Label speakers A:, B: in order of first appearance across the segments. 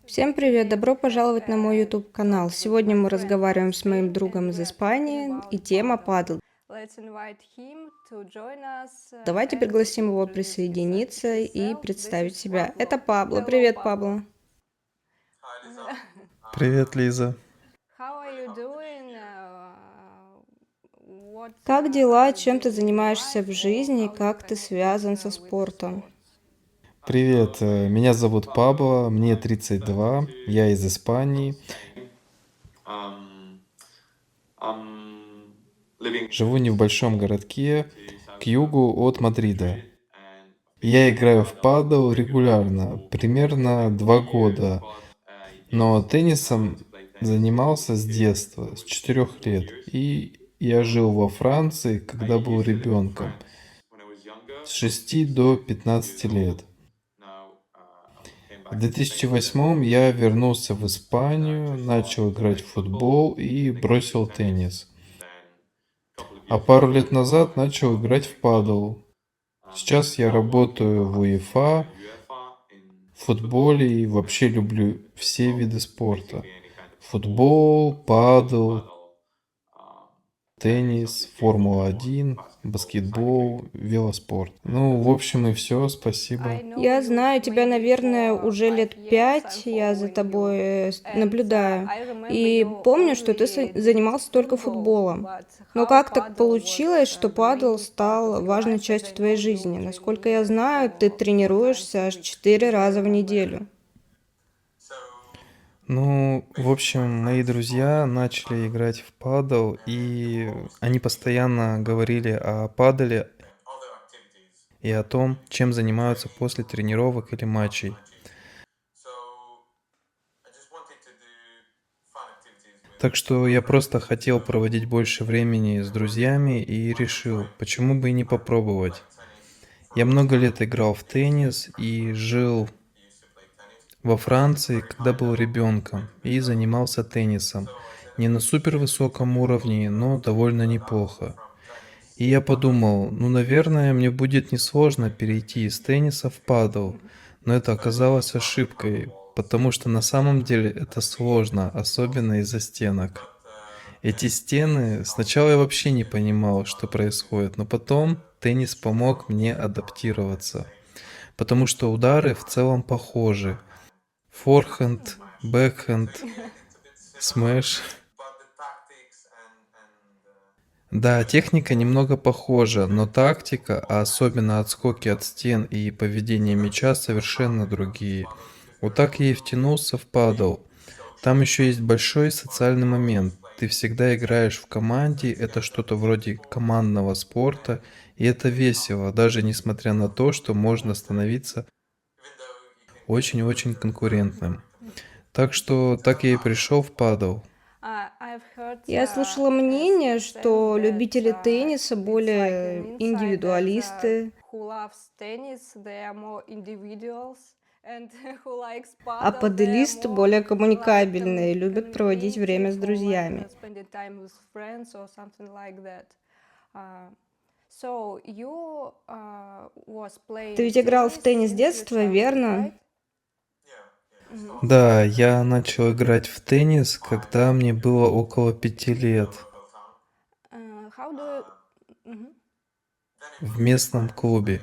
A: Всем привет! Добро пожаловать на мой YouTube канал. Сегодня мы разговариваем с моим другом из Испании, и тема падл. Давайте пригласим его присоединиться и представить себя. Это Пабло. Привет, Пабло.
B: Привет, Лиза.
A: Как дела? Чем ты занимаешься в жизни? Как ты связан со спортом?
B: Привет, меня зовут Пабло, мне 32, я из Испании. Живу в небольшом городке к югу от Мадрида. Я играю в падл регулярно, примерно 2 года, но теннисом занимался с детства, с 4 лет. И я жил во Франции, когда был ребенком, с 6 до 15 лет. В 2008 я вернулся в Испанию, начал играть в футбол и бросил теннис. А пару лет назад начал играть в падл. Сейчас я работаю в УЕФА, в футболе и вообще люблю все виды спорта. Футбол, падл, теннис, Формула-1, баскетбол, велоспорт. Ну, в общем и все, спасибо.
A: Я знаю тебя, наверное, уже лет 5, я за тобой наблюдаю. И помню, что ты занимался только футболом. Но как так получилось, что падл стал важной частью твоей жизни? Насколько я знаю, ты тренируешься аж 4 раза в неделю.
B: Ну, в общем, мои друзья начали играть в падл, и они постоянно говорили о падале и о том, чем занимаются после тренировок или матчей. Так что я просто хотел проводить больше времени с друзьями и решил, почему бы и не попробовать. Я много лет играл в теннис и жил во Франции, когда был ребенком, и занимался теннисом. Не на супервысоком уровне, но довольно неплохо. И я подумал, ну, наверное, мне будет несложно перейти из тенниса в падл, но это оказалось ошибкой, потому что на самом деле это сложно, особенно из-за стенок. Эти стены, сначала я вообще не понимал, что происходит, но потом теннис помог мне адаптироваться, потому что удары в целом похожи. Форхенд, бэкхенд, смэш. Да, техника немного похожа, но тактика, а особенно отскоки от стен и поведение мяча совершенно другие. Вот так я и втянулся в падл. Там еще есть большой социальный момент. Ты всегда играешь в команде, это что-то вроде командного спорта, и это весело, даже несмотря на то, что можно становиться очень-очень конкурентным. Так что так я и пришел в падл.
A: Я слышала мнение, что любители тенниса более индивидуалисты, а паделисты более коммуникабельные, любят проводить время с друзьями. Ты ведь играл в теннис с детства, верно?
B: Да, я начал играть в теннис, когда мне было около 5 лет
A: Мгм.
B: в местном клубе.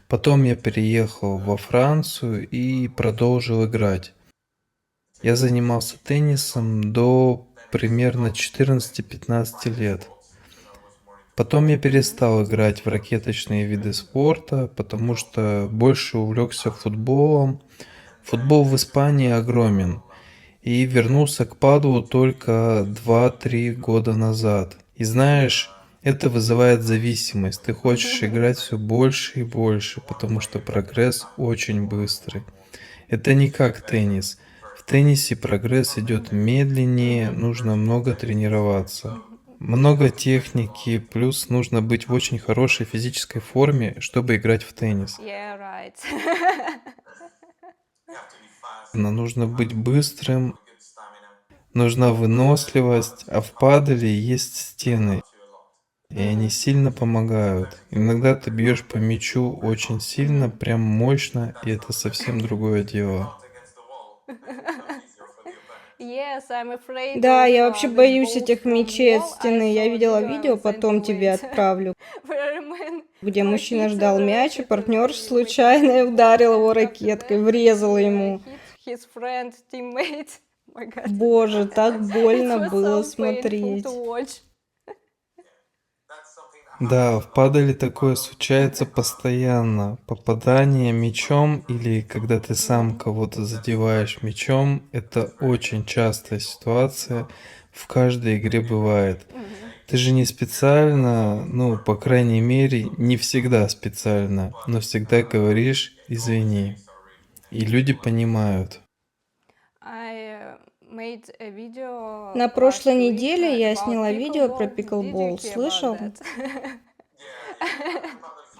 B: Потом я переехал во Францию и продолжил играть. Я занимался теннисом до примерно 14-15 лет. Потом я перестал играть в ракеточные виды спорта, потому что больше увлекся футболом. Футбол в Испании огромен. И вернулся к падлу только 2-3 года назад. И знаешь, это вызывает зависимость. Ты хочешь играть все больше и больше, потому что прогресс очень быстрый. Это не как теннис. В теннисе прогресс идет медленнее, нужно много тренироваться. Много техники, плюс нужно быть в очень хорошей физической форме, чтобы играть в теннис.
A: Yeah, right.
B: Но нужно быть быстрым, нужна выносливость, а в падале есть стены. и они сильно помогают. Иногда ты бьешь по мячу очень сильно, прям мощно, и это совсем другое дело.
A: Да, я вообще боюсь этих мечей от стены. Я видела видео, потом тебе отправлю, где мужчина ждал мяч, а партнер случайно ударил его ракеткой, врезал ему. Боже, так больно было смотреть.
B: Да, в падале такое случается постоянно. Попадание мячом или когда ты сам кого-то задеваешь мячом, это очень частая ситуация. В каждой игре бывает. Ты же не специально, ну, по крайней мере, не всегда специально, но всегда говоришь «извини». И люди понимают.
A: На прошлой неделе я сняла видео про пиклбол. Слышал?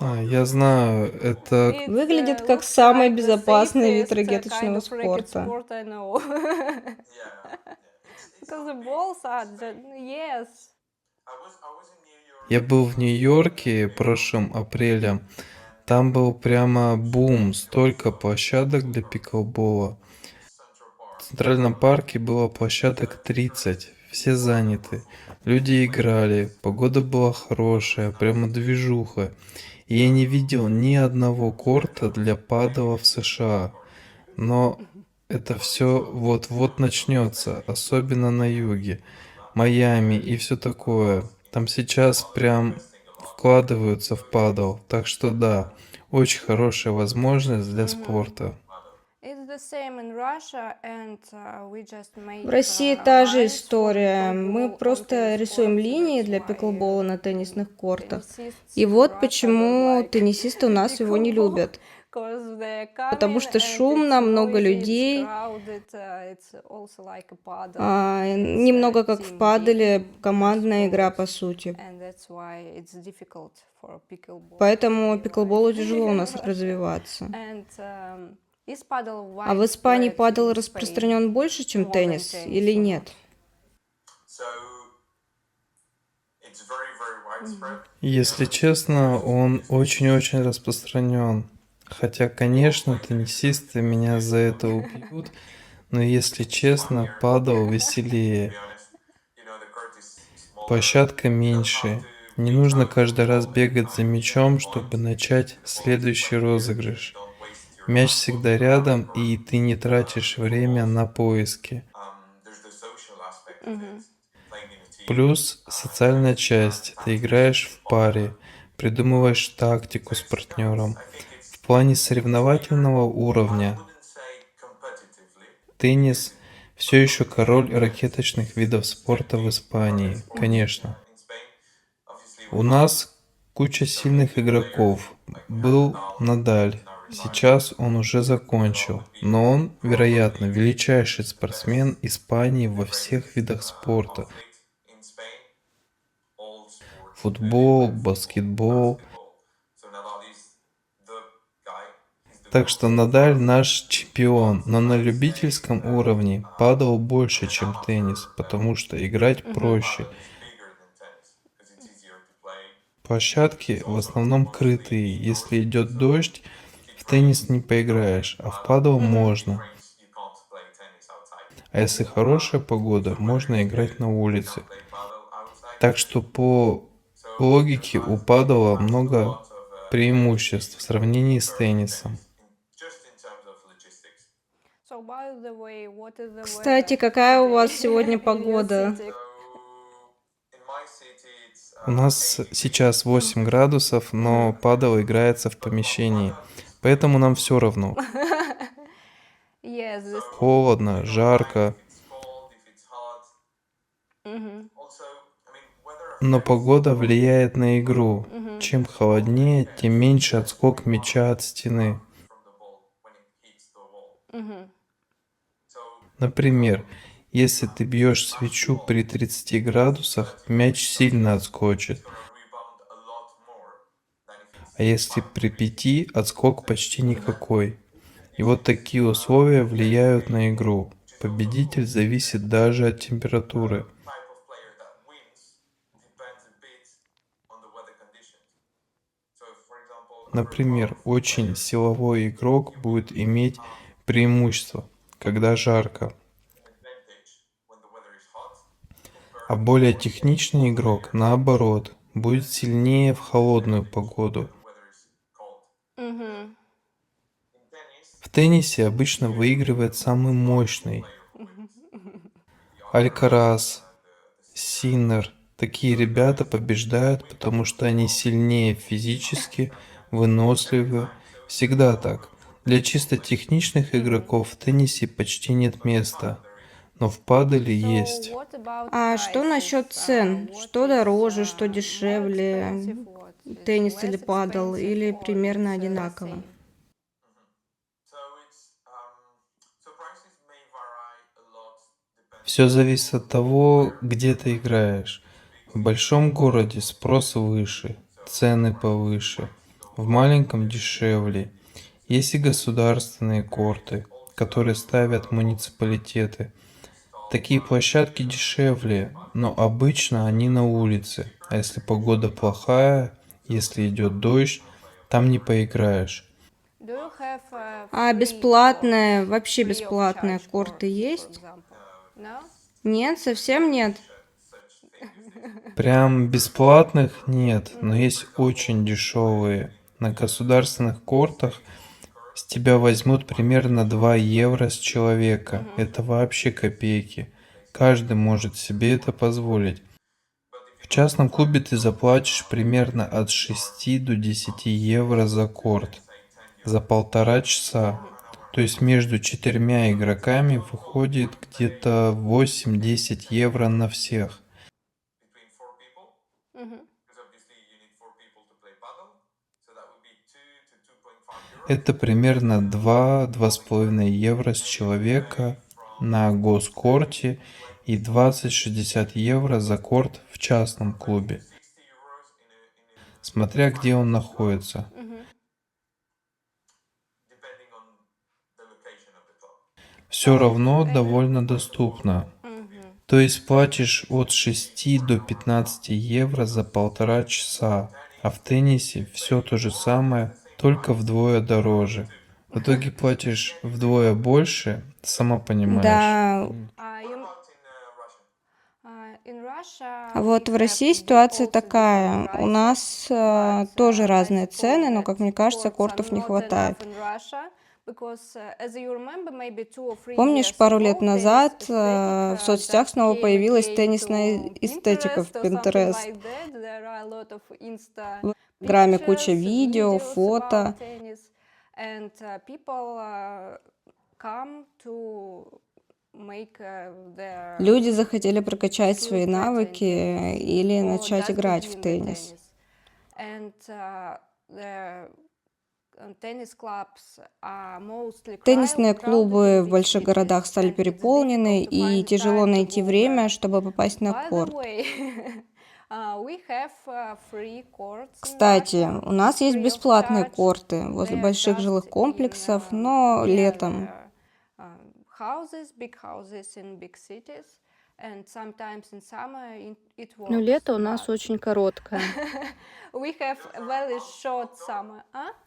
B: Я знаю, это
A: Выглядит как самый безопасный вид ракеточного спорта.
B: Я был в Нью-Йорке прошлым апрелем. Там был прямо бум, столько площадок для пиклбола. В Центральном парке было площадок 30, все заняты. Люди играли, погода была хорошая, прямо движуха. И я не видел ни одного корта для падала в США. Но это все вот-вот начнется, особенно на юге, Майами и все такое. Там сейчас прям вкладываются в падал, так что да, очень хорошая возможность для спорта.
A: В России та же история. Мы просто рисуем линии для пиклбола на теннисных кортах. И вот почему теннисисты у нас его не любят. Потому что шумно, много людей, немного как в паделе, командная игра по сути. Поэтому пиклболу тяжело у нас развиваться. А в Испании падел распространен больше, чем теннис, или нет?
B: Если честно, он очень-очень распространен. Хотя, конечно, теннисисты меня за это убьют, но если честно, падал веселее. Площадка меньше. Не нужно каждый раз бегать за мячом, чтобы начать следующий розыгрыш. Мяч всегда рядом, и ты не тратишь время на поиски. Плюс социальная часть. Ты играешь в паре, придумываешь тактику с партнером. В плане соревновательного уровня теннис все еще король ракеточных видов спорта в Испании, конечно. У нас куча сильных игроков. Был Надаль. Сейчас он уже закончил, но он, вероятно, величайший спортсмен Испании во всех видах спорта. Футбол, баскетбол. Так что Надаль наш чемпион, но на любительском уровне падал больше, чем теннис, потому что играть проще. Площадки в основном крытые. Если идет дождь, в теннис не поиграешь, а в падал можно. А если хорошая погода, можно играть на улице. Так что по логике у падала много преимуществ в сравнении с теннисом.
A: Кстати, какая у вас сегодня погода?
B: У нас сейчас 8 градусов, но падал играется в помещении. Поэтому нам все равно. Холодно, жарко. Но погода влияет на игру. Чем холоднее, тем меньше отскок мяча от стены. Например, если ты бьешь свечу при 30 градусах, мяч сильно отскочит. А если при 5, отскок почти никакой. И вот такие условия влияют на игру. Победитель зависит даже от температуры. Например, очень силовой игрок будет иметь преимущество, когда жарко, а более техничный игрок, наоборот, будет сильнее в холодную погоду.
A: Мгм.
B: В теннисе обычно выигрывает самый мощный. Алькарас, Синнер. Такие ребята побеждают, потому что они сильнее физически, выносливы. Всегда так. Для чисто техничных игроков в теннисе почти нет места, но в паделе есть.
A: А что насчет цен? Что дороже, что дешевле? Теннис или падал? Или примерно одинаково?
B: Все зависит от того, где ты играешь. В большом городе спрос выше, цены повыше. В маленьком дешевле. Есть и государственные корты, которые ставят муниципалитеты. Такие площадки дешевле, но обычно они на улице. А если погода плохая, если идет дождь, там не поиграешь.
A: А бесплатные, вообще бесплатные корты есть? Нет, совсем нет.
B: Прям бесплатных нет, но есть очень дешевые. На государственных кортах с тебя возьмут примерно 2 евро с человека. Это вообще копейки. Каждый может себе это позволить. В частном клубе ты заплатишь примерно от 6 до 10 евро за корт, за 1,5 часа. То есть между 4 игроками выходит где-то 8-10 евро на всех.
A: Мгм.
B: Это примерно 2-2,5 евро с человека на госкорте и 20-60 евро за корт в частном клубе, смотря где он находится.
A: Мгм.
B: Все равно довольно доступно.
A: Мгм.
B: То есть платишь от 6 до 15 евро за 1,5 часа, а в теннисе все то же самое, только вдвое дороже. В итоге платишь вдвое больше, сама понимаешь.
A: Да, а вот в России ситуация такая. У нас тоже разные цены, но, как мне кажется, кортов не хватает. Помнишь, пару лет назад в соцсетях снова появилась теннисная эстетика в Pinterest. В Инстаграме куча видео, фото. Люди захотели прокачать свои навыки или начать играть в теннис. Теннисные клубы в больших городах стали переполнены, и тяжело найти время, чтобы попасть на корт. Кстати, у нас есть бесплатные корты возле больших жилых комплексов, но летом. Но лето у нас очень короткое.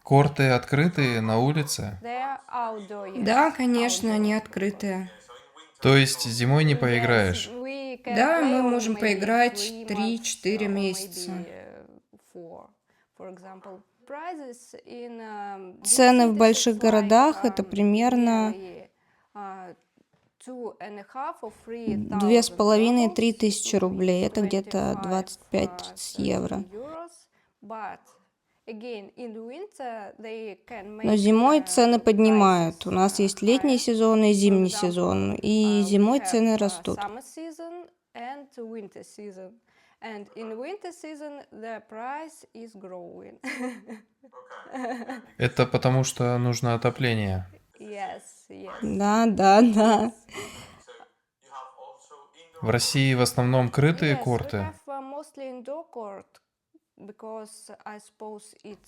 B: Корты открытые на улице,
A: Да, конечно, они открытые.
B: то есть зимой не поиграешь.
A: Да, мы можем поиграть 3-4 месяца. Цены в больших городах это примерно 2,5-3 тысячи рублей. Это где-то 25-30 евро. Но зимой цены поднимают. У нас есть летний сезон и зимний сезон. И зимой цены растут.
B: Это потому что нужно отопление.
A: Да, да, да.
B: В России в основном крытые корты.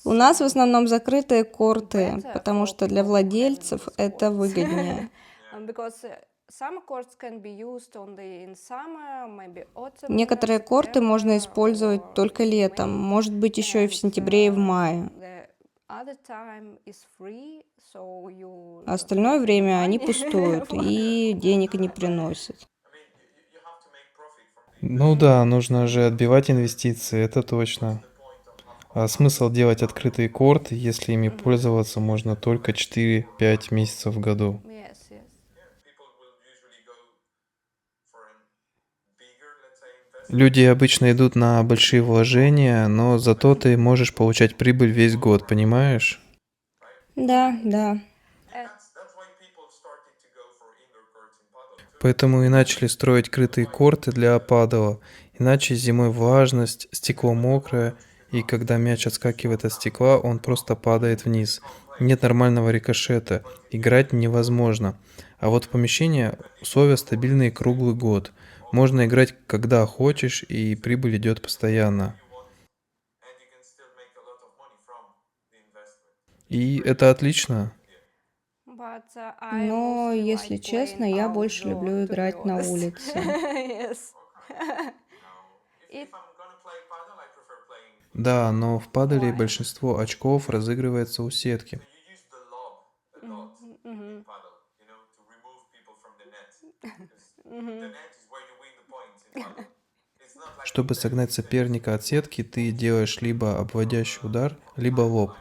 A: У нас в основном закрытые корты, потому что для владельцев это выгоднее. Некоторые корты можно использовать только летом, может быть еще и в сентябре и в мае. А остальное время они пустуют и денег не приносят.
B: Ну да, нужно же отбивать инвестиции, это точно. А смысл делать открытые корты, если ими пользоваться можно только 4-5 месяцев в году? Люди обычно идут на большие вложения, но зато ты можешь получать прибыль весь год, понимаешь?
A: Да, да.
B: Поэтому и начали строить крытые корты для падала. Иначе зимой влажность, стекло мокрое, и когда мяч отскакивает от стекла, он просто падает вниз. Нет нормального рикошета, играть невозможно. А вот в помещении условия стабильные круглый год. Можно играть когда хочешь, и прибыль идет постоянно. И это отлично.
A: Но, если честно, я больше люблю играть на улице.
B: Да, но в падале большинство очков разыгрывается у сетки. Чтобы согнать соперника от сетки, ты делаешь либо обводящий удар, либо лоб.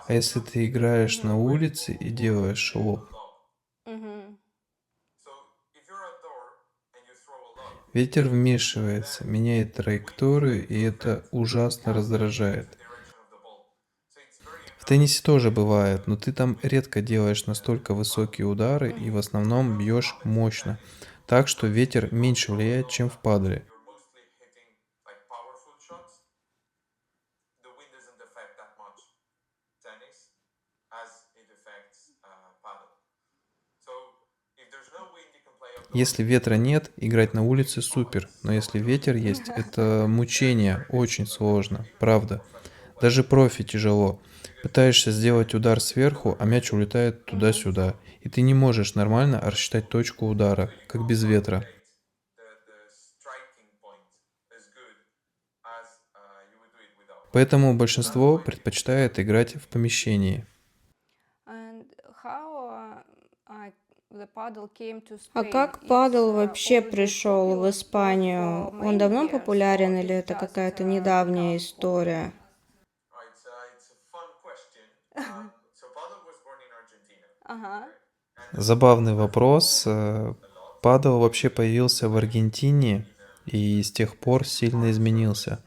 B: А если ты играешь на улице и делаешь лоб, ветер вмешивается, меняет траекторию, и это ужасно раздражает. В теннисе тоже бывает, но ты там редко делаешь настолько высокие удары и в основном бьешь мощно, так что ветер меньше влияет, чем в падале. Если ветра нет, играть на улице супер, но если ветер есть, это мучение, очень сложно, правда. Даже профи тяжело. Пытаешься сделать удар сверху, а мяч улетает туда-сюда, и ты не можешь нормально рассчитать точку удара, как без ветра. Поэтому большинство предпочитает играть в помещении.
A: А как падал вообще пришел в Испанию? Он давно популярен или это какая-то недавняя история?
B: Забавный вопрос. Падал вообще появился в Аргентине и с тех пор сильно изменился.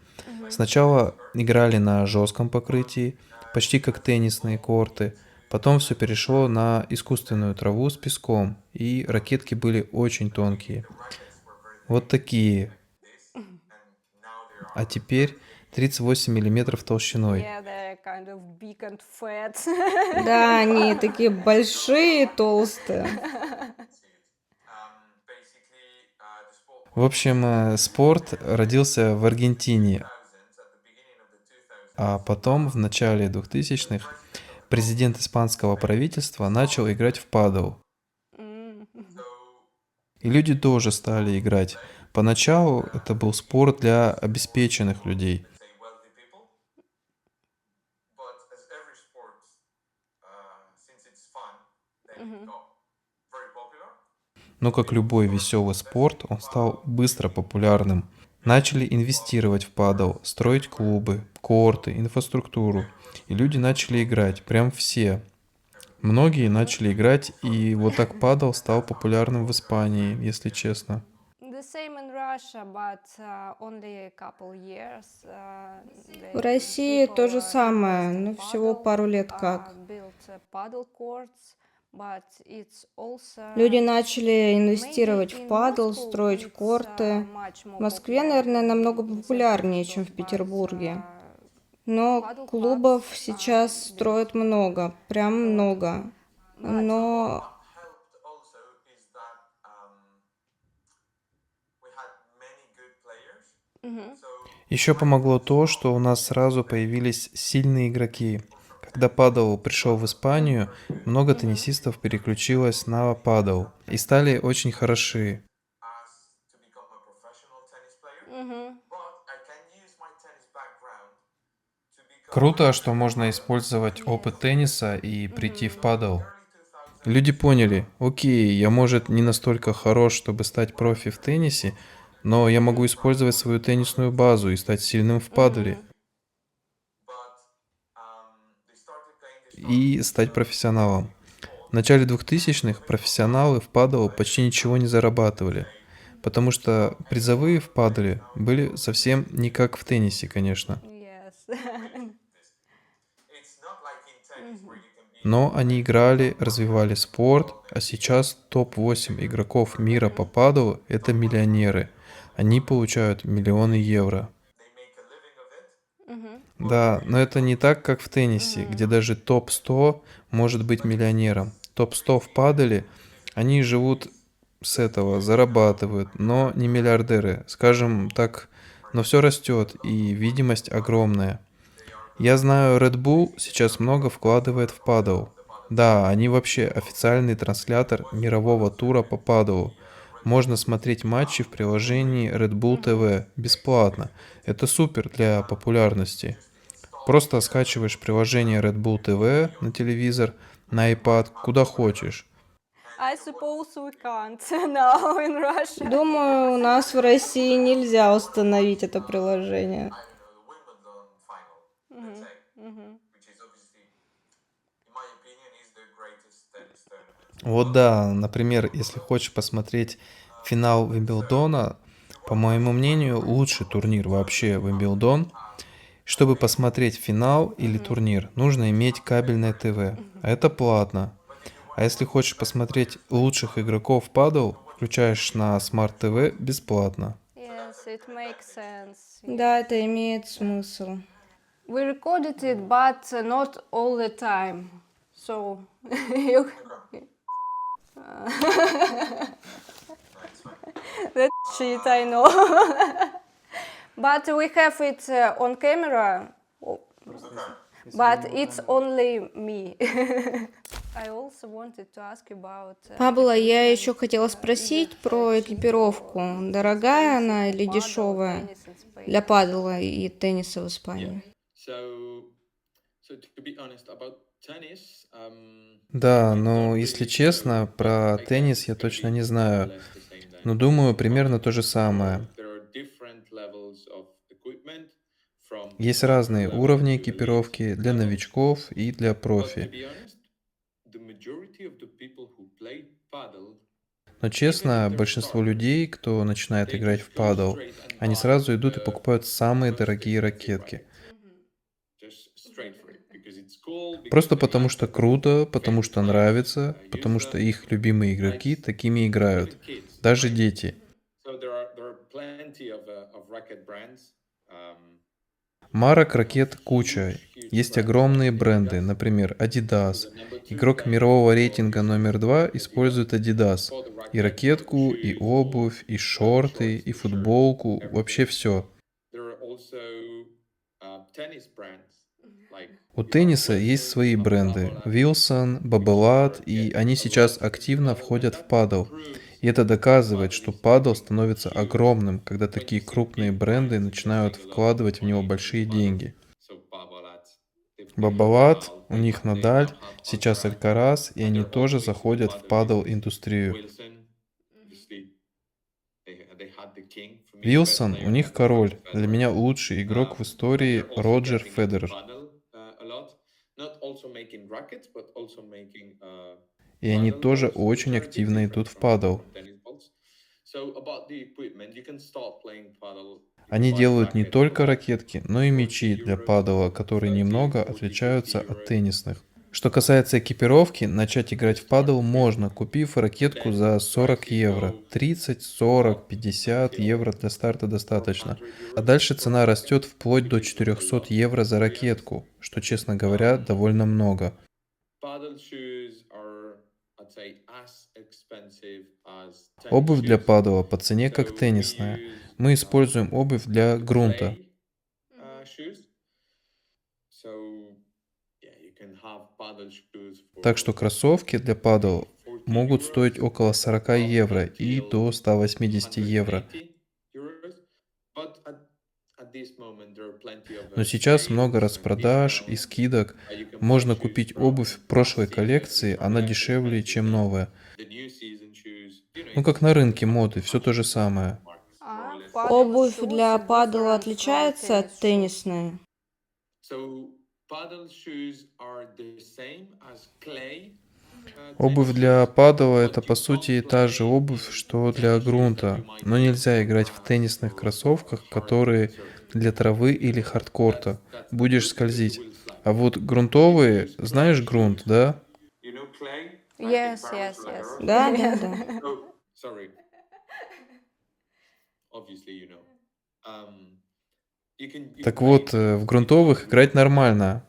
B: Сначала играли на жестком покрытии, почти как теннисные корты. Потом все перешло на искусственную траву с песком, и ракетки были очень тонкие. Вот такие. А теперь 38 миллиметров толщиной.
A: Да, они такие большие, толстые.
B: В общем, спорт родился в Аргентине, а потом в начале 2000-х президент испанского правительства начал играть в падл. И люди тоже стали играть. Поначалу это был спорт для обеспеченных людей. Но как любой веселый спорт, он стал быстро популярным. Начали инвестировать в падл, строить клубы, корты, инфраструктуру. И люди начали играть, прям все. Многие начали играть, и вот так падл стал популярным в Испании, если честно.
A: В России то же самое, но всего пару лет как. Люди начали инвестировать в падл, строить корты. В Москве, наверное, намного популярнее, чем в Петербурге. Но клубов сейчас строят много, прям много. Но
B: Еще помогло то, что у нас сразу появились сильные игроки, Когда падал пришел в Испанию, много теннисистов переключилось на падал и стали очень хороши.
A: Мгм.
B: Круто, что можно использовать опыт тенниса и прийти в
A: Мгм.
B: падал. Люди поняли, окей, я, может, не настолько хорош, чтобы стать профи в теннисе, но я могу использовать свою теннисную базу и стать сильным в падале
A: Мгм.
B: и стать профессионалом. В начале 2000-х профессионалы в падал почти ничего не зарабатывали, потому что призовые в падале были совсем не как в теннисе, конечно.
A: Yes. Мгм.
B: Но они играли, развивали спорт, а сейчас топ-8 игроков мира по падалу — это миллионеры. Они получают миллионы евро.
A: Мгм.
B: Да, но это не так, как в теннисе, где
A: Мгм.
B: даже топ-100 может быть миллионером. Топ-100 в падале, они живут с этого, зарабатывают, но не миллиардеры. Скажем так, но все растет, и видимость огромная. Я знаю, Red Bull сейчас много вкладывает в падал. Да, они вообще официальный транслятор мирового тура по падалу. Можно смотреть матчи в приложении Red Bull
A: Мгм.
B: TV бесплатно. Это супер для популярности. Просто скачиваешь приложение Red Bull TV на телевизор, на iPad, куда хочешь.
A: I suppose we can't now in Russia. Думаю, у нас в России нельзя установить это приложение. Мгм. Мгм.
B: Вот да, например, если хочешь посмотреть финал Вимблдона, по моему мнению, лучший турнир вообще Вимблдон. Чтобы посмотреть финал или
A: Мгм.
B: турнир, нужно иметь кабельное ТВ, а это платно. А если хочешь посмотреть лучших игроков падал, включаешь на Smart TV бесплатно.
A: Yes, it makes sense. Да, это имеет смысл. We recorded it, but not all the time. So you that shit I know. But we have it on camera. Oh, but it's only me. I also wanted to ask you about Пабло, я еще хотела спросить про экипировку. Дорогая она или дешевая для падала и тенниса в Испании?
B: Да, но если честно, про теннис я точно не знаю. Но думаю, примерно то же самое. Есть разные уровни экипировки для новичков и для профи. Но честно, большинство людей, кто начинает играть в падал, они сразу идут и покупают самые дорогие ракетки. Просто потому что круто, потому что нравится, потому что их любимые игроки такими играют. Даже дети. Марок ракет куча. Есть огромные бренды, например, Adidas. Игрок мирового рейтинга номер 2 использует Adidas. И ракетку, и обувь, и шорты, и футболку, вообще все. У тенниса есть свои бренды. Wilson, Babolat, и они сейчас активно входят в падл. И это доказывает, что падл становится огромным, когда такие крупные бренды начинают вкладывать в него большие деньги. Бабалат, у них Надаль, сейчас Алькарас, и они тоже заходят в падл индустрию. Вилсон, у них король. Для меня лучший игрок в истории Роджер Федерер. И они тоже очень активно идут в падл. Они делают не только ракетки, но и мячи для падала, которые немного отличаются от теннисных. Что касается экипировки, начать играть в падл можно, купив ракетку за 40 евро. 30, 40, 50 евро для старта достаточно. А дальше цена растет вплоть до 400 евро за ракетку, что, честно говоря, довольно много. Обувь для падала по цене как теннисная. Мы используем обувь для грунта. Так что кроссовки для падл могут стоить около 40 евро и до 180 евро. Но сейчас много распродаж и скидок. Можно купить обувь прошлой коллекции, она дешевле, чем новая. Ну, как на рынке моды, все то же самое.
A: Обувь для падала отличается от теннисной?
B: Обувь для падала — это по сути та же обувь, что для грунта, но нельзя играть в теннисных кроссовках, которые для травы или хардкорта. Будешь скользить. А вот грунтовые, знаешь грунт, да?
C: Yes, yes, yes.
A: Да, да, да.
B: Так вот, в грунтовых играть нормально.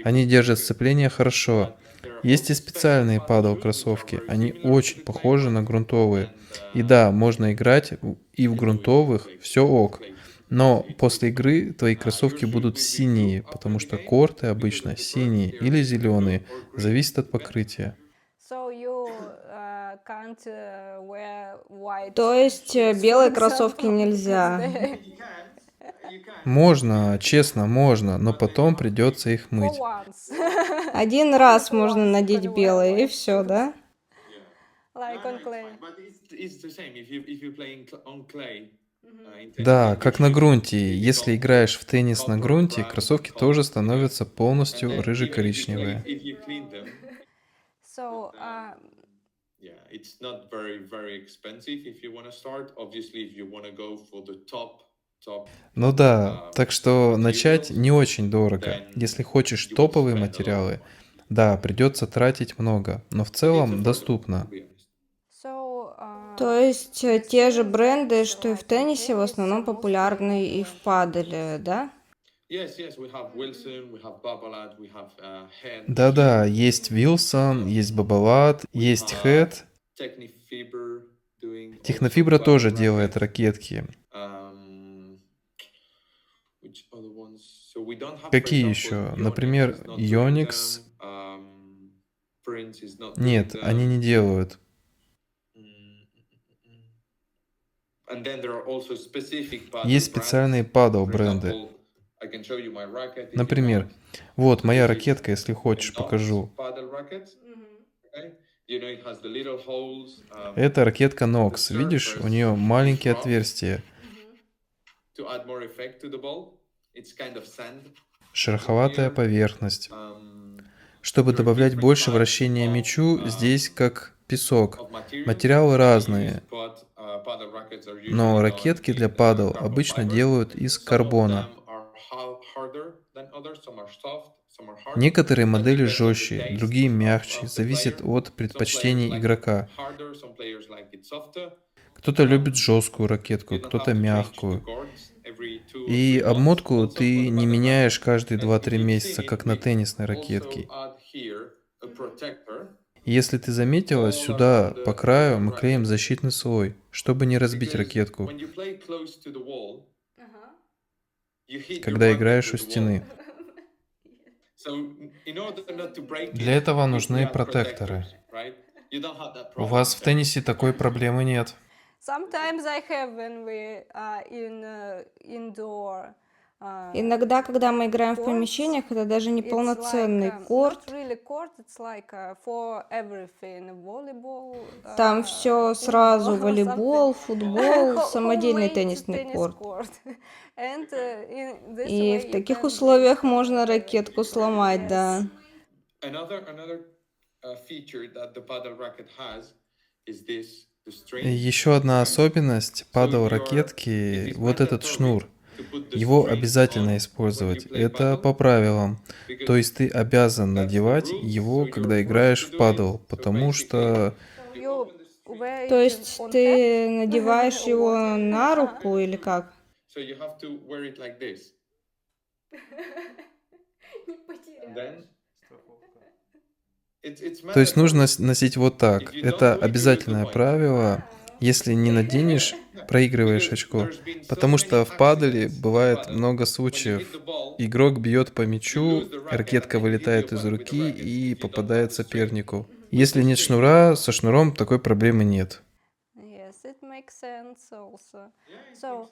B: Они держат сцепление хорошо. Есть и специальные падл-кроссовки. Они очень похожи на грунтовые. И да, можно играть и в грунтовых, все ок. Но после игры твои кроссовки будут синие, потому что корты обычно синие или зеленые. Зависит от покрытия.
C: So you can't wear white
A: То есть белые кроссовки нельзя.
B: Можно, честно, можно, но потом придется их
C: for
B: мыть.
C: once,
A: Один раз можно надеть белые, и все, да?
C: like on clay.
B: Да, как на грунте. Если играешь в теннис на грунте, кроссовки тоже становятся полностью рыже-коричневые.
C: So
B: Ну да, так что начать не очень дорого. Если хочешь топовые материалы, да, придется тратить много, но в целом доступно.
A: То есть те же бренды, что и в теннисе, в основном популярны и в паделе, да?
B: Да-да, есть Wilson, есть Babolat, есть Head. Технофибра тоже делает ракетки. Какие еще? Например, Yonex. Нет, они не делают. Есть специальные падал бренды. Например, вот моя ракетка, если хочешь, покажу. Это ракетка Nox. Видишь, у нее маленькие отверстия. Шероховатая поверхность. Чтобы добавлять больше вращения мячу, здесь как песок. Материалы разные, но ракетки для падал обычно делают из карбона. Некоторые модели жестче, другие мягче, зависит от предпочтений игрока. Кто-то любит жесткую ракетку, кто-то мягкую. И обмотку ты не меняешь каждые 2-3 месяца, как на теннисной ракетке. Если ты заметила, сюда по краю мы клеим защитный слой, чтобы не разбить ракетку, когда играешь у стены. Для этого нужны протекторы. У вас в теннисе такой проблемы нет.
C: sometimes I have when we are in indoor.
A: Иногда, когда мы играем в помещениях, это даже не полноценный корт. Там все сразу: волейбол, футбол, самодельный теннисный корт. И в таких условиях можно ракетку сломать, да.
B: Еще одна особенность падал ракетки — вот этот шнур. Его обязательно использовать. Это по правилам. То есть ты обязан надевать его, когда играешь в падл, потому что...
A: То есть ты надеваешь его на руку или как?
B: То есть нужно носить вот так. Это обязательное правило. Если не наденешь, проигрываешь очко. Потому что в падале бывает много случаев, игрок бьет по мячу, ракетка вылетает из руки и попадает сопернику. Если нет шнура, со шнуром такой проблемы нет.
C: Yes, it makes sense also. So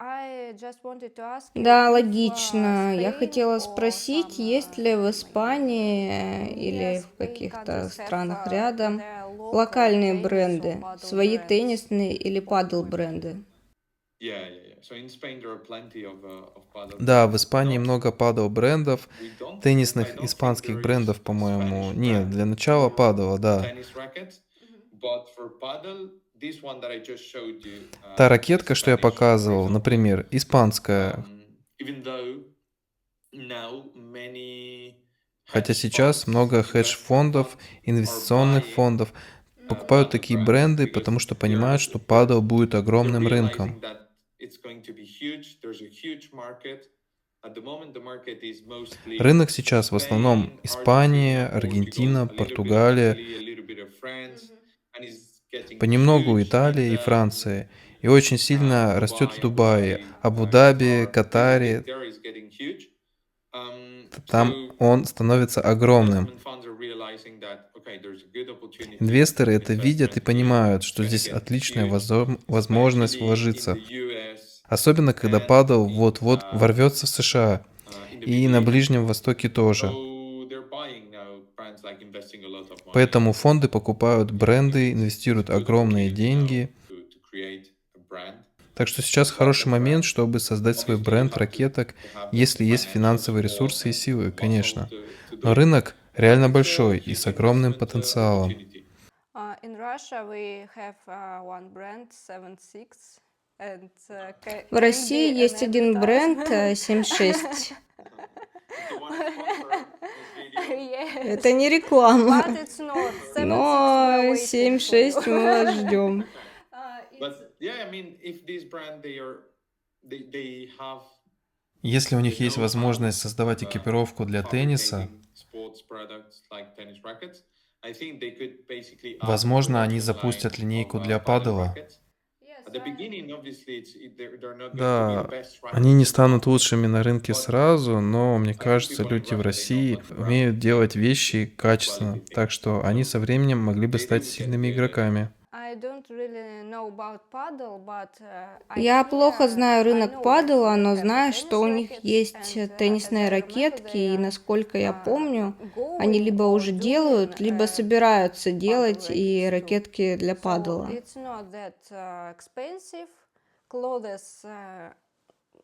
C: I just wanted to ask you
A: Да,
C: if
A: логично. Я
C: Spain
A: хотела
C: or
A: спросить,
C: some
A: есть ли в Испании или
C: near
A: в
C: Spain
A: каких-то
C: countries have
A: странах рядом
C: their local
A: локальные
C: tennis or
A: бренды,
C: paddle
A: свои
C: brands.
A: теннисные или падл бренды.
B: Да, в Испании много падал брендов, теннисных испанских брендов, по-моему. Нет, для начала падала, да. Та ракетка, что я показывал, например, испанская. Хотя сейчас много хедж-фондов, инвестиционных фондов покупают такие бренды, потому что понимают, что падал будет огромным рынком. Рынок сейчас в основном Испания, Аргентина, Португалия, понемногу Италия и Франция. И очень сильно растет в Дубае, Абу-Даби, Катаре. Там он становится огромным. Инвесторы это видят и понимают, что здесь отличная возможность вложиться. Особенно, когда падал вот-вот ворвется в США и на Ближнем Востоке тоже. Поэтому фонды покупают бренды, инвестируют огромные деньги. Так что сейчас хороший момент, чтобы создать свой бренд ракеток, если есть финансовые ресурсы и силы, конечно. Но рынок реально большой и с огромным потенциалом.
C: In Russia we have one brand 76 and
A: В России
C: can be
A: есть
C: an
A: один бренд
C: advertisement.
A: 76.
C: Yes.
A: Это не реклама.
C: But it's not. 76 we're
A: Но
C: waiting for
A: 7-6
C: you.
A: мы вас ждем.
B: Если у них есть возможность создавать экипировку для тенниса, возможно, они запустят линейку для падела. Да, они не станут лучшими на рынке сразу, но мне кажется, люди в России умеют делать вещи качественно, так что они со временем могли бы стать сильными игроками.
C: I don't really know about paddle, but
A: Я плохо знаю
C: I
A: рынок
C: know that
A: падела,
C: they
A: но
C: have
A: знаю,
C: tennis
A: что у них
C: rackets,
A: есть
C: and
A: теннисные
C: as I remember,
A: ракетки,
C: they
A: и,
C: are
A: насколько я помню, они
C: going
A: либо
C: or
A: уже
C: doing
A: делают, либо собираются
C: paddle
A: делать и
C: rackets too.
A: ракетки для
C: So
A: падела.
C: it's not that expensive. Clothes,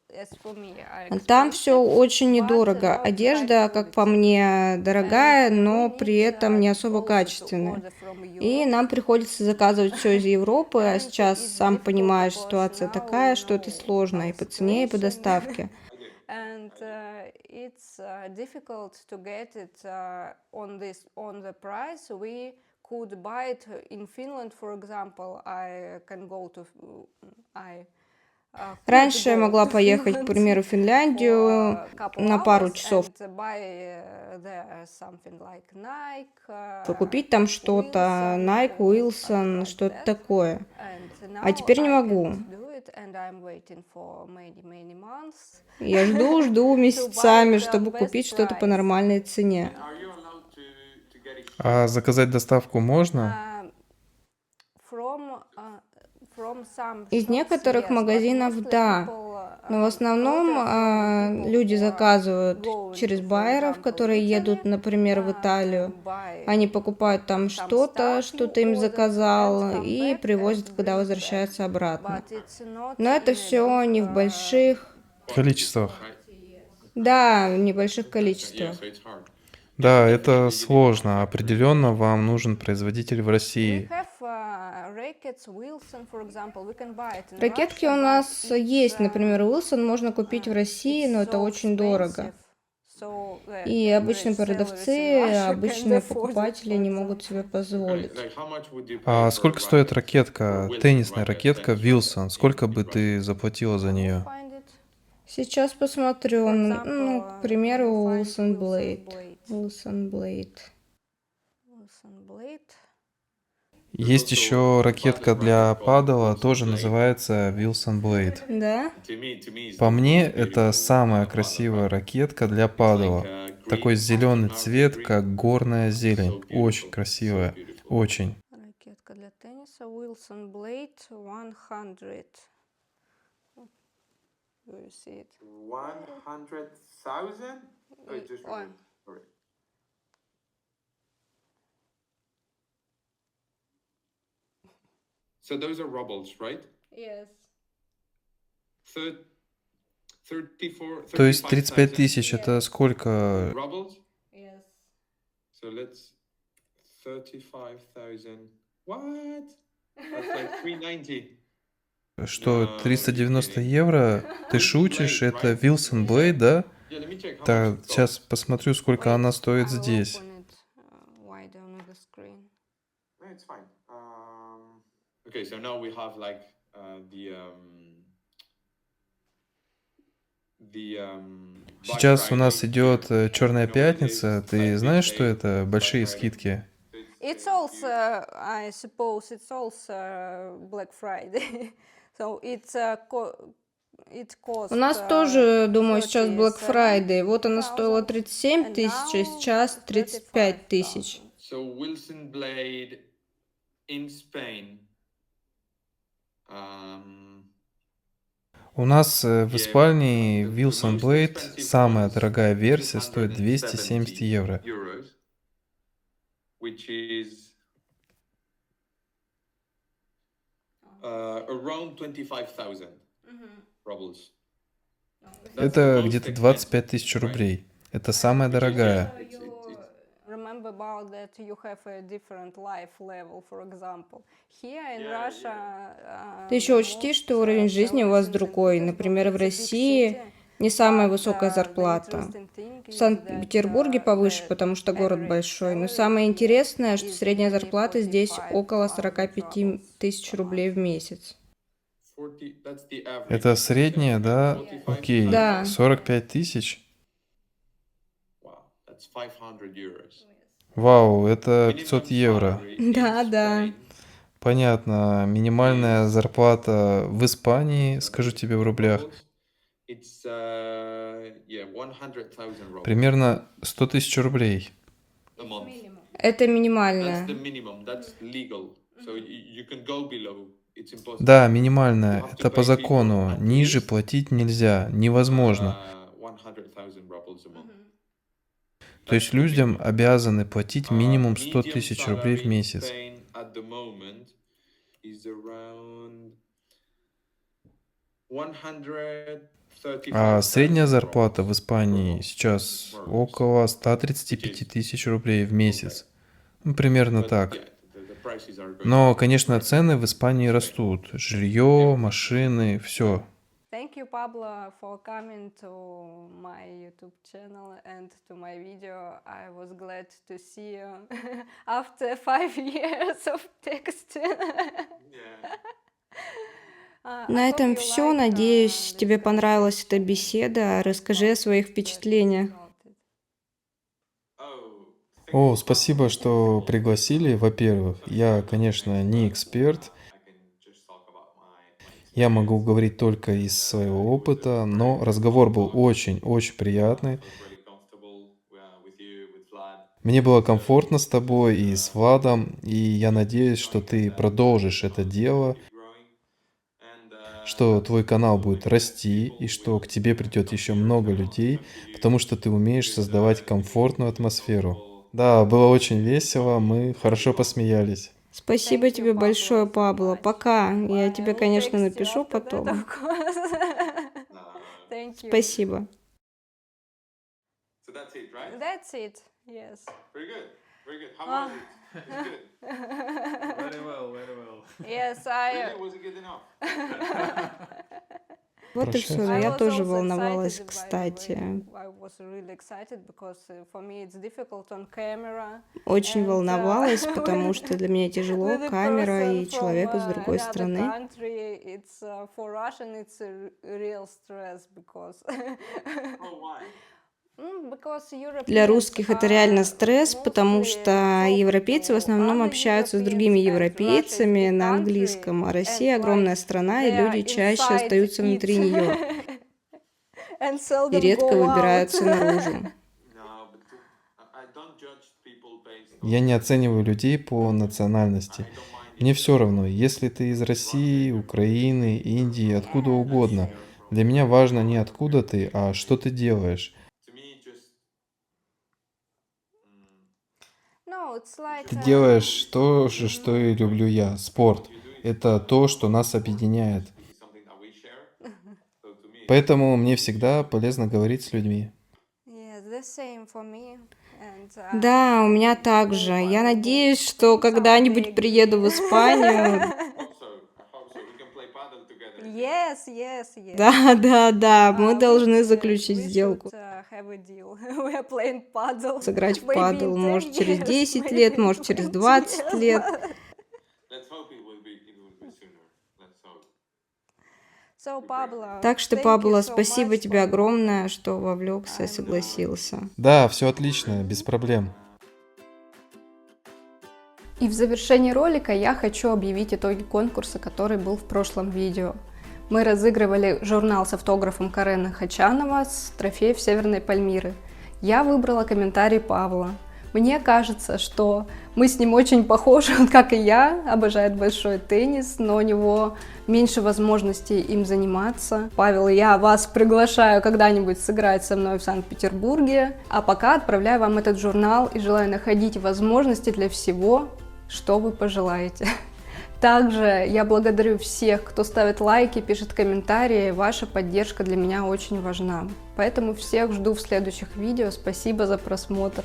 C: as for me, are
A: Там все
C: expensive,
A: очень
C: but
A: недорого.
C: not high
A: Одежда, как по
C: quality.
A: мне, дорогая,
C: And we
A: но
C: need
A: при этом не особо
C: also to
A: качественная.
C: order from
A: И
C: Europe.
A: нам приходится заказывать все из Европы, а
C: And
A: сейчас,
C: it's
A: сам
C: difficult
A: понимаешь,
C: because
A: ситуация
C: now
A: такая,
C: you
A: что это
C: know
A: сложно и
C: our
A: по цене, и по
C: situation.
A: доставке.
C: And it's difficult to get it on the price we could buy it in Finland, for example. I can go to I could
A: Раньше я
C: go
A: могла
C: to
A: поехать, к
C: Finland
A: примеру, в
C: for
A: Финляндию
C: a couple
A: на пару
C: hours
A: часов,
C: and buy there something like Nike,
A: купить там что-то,
C: Wilson
A: Nike,
C: or something
A: Wilson,
C: like
A: что-то
C: that.
A: такое.
C: And
A: А
C: now
A: теперь не
C: I
A: могу.
C: can't do it, and I'm waiting for many months
A: Я жду
C: to buy
A: месяцами,
C: it
A: чтобы
C: best
A: купить что-то по
C: price.
A: нормальной цене.
B: А заказать доставку можно?
C: From some
A: Из
C: shops,
A: некоторых
C: yes, but
A: магазинов
C: mostly
A: да,
C: people
A: но в основном
C: order from people
A: люди
C: who are
A: заказывают
C: going
A: через
C: to, for
A: байеров,
C: example,
A: которые едут,
C: Italy,
A: например, в Италию.
C: buy
A: Они покупают там
C: some
A: что-то,
C: stuff
A: что
C: you
A: ты им
C: ordered and
A: заказал,
C: come
A: и
C: back
A: привозят,
C: and
A: когда
C: bring it back.
A: возвращаются обратно.
C: But it's not
A: Но это
C: in a
A: все
C: big,
A: не в больших,
B: В количествах.
A: да, в небольших количествах.
B: Да, это сложно. Определенно вам нужен производитель в
C: We
B: России.
C: have rackets Wilson, for example. We can buy it in
A: Ракетки
C: Russia,
A: у
C: but
A: нас есть,
C: it's
A: например, Wilson можно купить в России, но
C: it's
A: это
C: so
A: очень дорого.
C: expensive. So the
A: И
C: average
A: обычные
C: sellers in
A: продавцы,
C: Russia can't
A: обычные
C: afford it,
A: покупатели
C: for
A: не могут
C: example.
A: себе позволить.
B: А сколько стоит ракетка, теннисная ракетка Wilson? Сколько бы ты заплатила за
C: I will
B: нее?
C: find it.
A: Сейчас посмотрю,
C: For
A: ну,
C: example,
A: к примеру,
C: you find
A: Wilson
C: Wilson
A: Blade.
C: Blade.
A: Wilson Blade.
C: Wilson Blade.
B: Есть еще ракетка для падала, тоже называется Wilson Blade.
A: Да?
B: По мне, это самая красивая ракетка для падала. Такой зеленый цвет, как горная зелень. Очень красивая. Очень.
C: Ракетка для тенниса Wilson Blade 100. Do you see it?
D: 100,000? Oh, it just
C: Ой.
D: removed. Sorry. So those are rubles, right?
C: Yes.
D: 34,
B: То есть 35
D: 35,000
B: тысяч это сколько?
D: rubles.
C: Yes.
D: So let's 35,000. What? That's like 390.
B: Что,
D: No,
B: 390
D: you're kidding.
B: евро? Ты шутишь? Это Wilson Blade, да?
D: Yeah, let me check how much
B: Так,
D: it
B: сейчас
D: costs.
B: посмотрю, сколько она стоит
C: I will
B: здесь.
C: open it wider on the screen.
D: No, it's fine. Okay, so now we have like Black
B: Сейчас у нас
D: Friday
B: идет
D: here.
B: Черная
D: You know what it is?
B: пятница.
D: It's
B: Ты
D: like
B: знаешь,
D: big
B: что
D: sale,
B: это?
D: Black
B: Большие
D: Friday.
B: скидки.
C: It's also, I suppose, it's also Black Friday. So it's it cost.
A: У нас тоже, думаю, сейчас Black
C: 37
A: Friday. Вот она стоила
C: 000,
A: 37
C: and
A: тысяч, а
C: now
A: сейчас 35 тысяч.
C: 35,000.
D: So Wilson Blade in Spain.
B: У нас в Испании Wilson Blade, самая дорогая версия, стоит 270 евро.
D: Euros, which is around 25,000 rubles.
B: Это где-то 25 тысяч рублей. Это самая дорогая.
C: Remember about that you have a different life level, for example. Here in Russia,
A: Ты еще учти, что уровень жизни у вас другой. Например, в России не самая высокая зарплата. В Санкт-Петербурге повыше, потому что город большой. Но самое интересное, что средняя зарплата здесь около 45 тысяч рублей в месяц.
D: 40, that's the average.
B: Это средняя, да?
D: 45,000.
B: Окей.
A: Да.
B: 45 тысяч?
D: Wow, that's 500 euros.
B: Вау, это 500 евро.
A: Да, да.
B: Понятно. Минимальная зарплата в Испании, скажу тебе в рублях,
D: It's 100,000 rubles
B: примерно 100 тысяч рублей.
D: a month.
A: Это
D: That's
A: минимальное.
D: the minimum. That's legal. So you can go below. It's impossible.
B: Да, минимальная. Это по закону. Ниже платить нельзя. Невозможно.
D: 100,000 rubles a month.
B: То есть людям обязаны платить минимум
D: Medium
B: 100 тысяч рублей в
D: salary in
B: месяц.
D: Spain at the moment is around 135,000
B: А средняя зарплата в
D: rubles
B: Испании
D: per month,
B: сейчас
D: more or less.
B: около 135 тысяч рублей в месяц. Ну, примерно
D: But,
B: так.
D: yeah, the prices are going
B: Но,
D: up.
B: конечно, цены в Испании растут. Жилье, машины, все.
C: Thank you, Pablo, for coming to my YouTube channel and to my video. I was glad to see you after 5 years of texting.
A: На этом все. Надеюсь, тебе понравилась эта беседа. Расскажи о своих впечатлениях.
B: О, спасибо, что пригласили. Во-первых, я, конечно, не эксперт. Я могу говорить только из своего опыта, но разговор был очень-очень приятный. Мне было комфортно с тобой и с Владом, и я надеюсь, что ты продолжишь это дело, что твой канал будет расти, и что к тебе придет еще много людей, потому что ты умеешь создавать комфортную атмосферу. Да, было очень весело, мы хорошо посмеялись.
A: Спасибо тебе большое, Пабло. Пока. Я тебе, конечно, напишу потом. Спасибо.
D: So that's it, right?
C: That's it. Yes.
D: Very good. Very good. How was it? It's good.
B: Very well.
C: Yes, I.
D: Really? Was it good enough?
A: Вот и все.
C: I
A: Я
C: was
A: тоже
C: also
A: волновалась,
C: excited, by the
A: кстати.
C: way. I was really excited because for me it's difficult on camera.
A: Очень
C: And,
A: волновалась, потому что для меня тяжело,
C: with a
A: камера
C: person
A: и человек из
C: from,
A: другой
C: another
A: страны.
C: country, it's for Russian it's a real stress because
D: Oh, why?
A: Для русских это реально стресс, потому что европейцы в основном общаются с другими европейцами на английском, а Россия огромная страна, и люди чаще остаются внутри нее и редко выбираются наружу.
D: No, but I don't judge people based
B: Я не оцениваю людей по национальности. Мне все равно, если ты из России, Украины, Индии, откуда угодно. Для меня важно не откуда ты, а что ты делаешь.
D: to me just
B: Ты делаешь то же, что и люблю я. Спорт. Это то, что нас объединяет.
D: something that we share. So to me,
B: Поэтому мне всегда полезно говорить с людьми.
A: Да, у меня также. Я надеюсь, что когда-нибудь приеду в Испанию.
D: I hope so. We can play paddle together.
C: Yes, yes, yes.
A: Да, мы должны заключить сделку. Сыграть в падл, может, через 10 лет, может, через 20 лет.
D: Let's hope it will be sooner. Let's hope.
A: Так что, Пабло, спасибо тебе огромное, что вовлекся и согласился.
B: Да, все отлично, без проблем.
E: И в завершении ролика я хочу объявить итоги конкурса, который был в прошлом видео. Мы разыгрывали журнал с автографом Карена Хачанова с трофеев Северной Пальмиры. Я выбрала комментарий Павла. Мне кажется, что мы с ним очень похожи, он, как и я, обожает большой теннис, но у него меньше возможностей им заниматься. Павел, я вас приглашаю когда-нибудь сыграть со мной в Санкт-Петербурге. А пока отправляю вам этот журнал и желаю находить возможности для всего, что вы пожелаете. Также я благодарю всех, кто ставит лайки, пишет комментарии. Ваша поддержка для меня очень важна. Поэтому всех жду в следующих видео. Спасибо за просмотр.